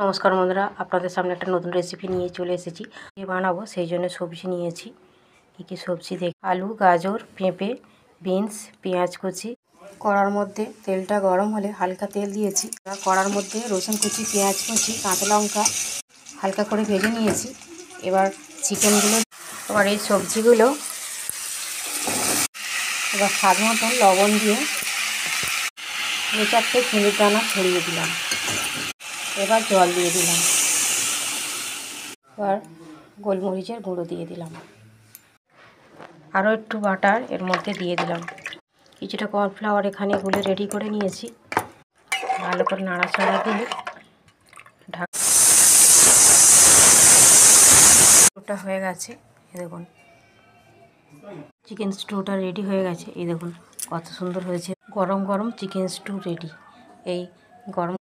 নমস্কার বন্ধুরা, আপনাদের সামনে একটা নতুন রেসিপি নিয়ে চলে এসেছি। বানাবো সেই জন্য সবজি নিয়েছি। কী সবজি দেখ, আলু, গাজর, পেঁপে, বিনস, পেঁয়াজ কুচি। কড়ার মধ্যে তেলটা গরম হলে হালকা তেল দিয়েছি। কড়ার মধ্যে রসুন কুচি, পেঁয়াজ কুচি, কাঁচা লঙ্কা হালকা করে ভেজে নিয়েছি। এবার চিকেনগুলো, এবার এই সবজিগুলো এবার স্বাদ মতন লবণ দিয়ে 2-4টে চিনির দানা ছড়িয়ে দিলাম। এবার জল দিয়ে দিলাম। এবার গোলমরিচের গুঁড়ো দিয়ে দিলাম। আরও একটু বাটার এর মধ্যে দিয়ে দিলাম। কিছুটা কর্নফ্লাওয়ার এখানে গুলে রেডি করে নিয়েছি। ভালো করে নাড়াচাড়া দিয়ে ঢাকা হয়ে গেছে। এই দেখুন চিকেন স্টুটা রেডি হয়ে গেছে। এই দেখুন কত সুন্দর হয়েছে। গরম গরম চিকেন স্টু রেডি। এই গরম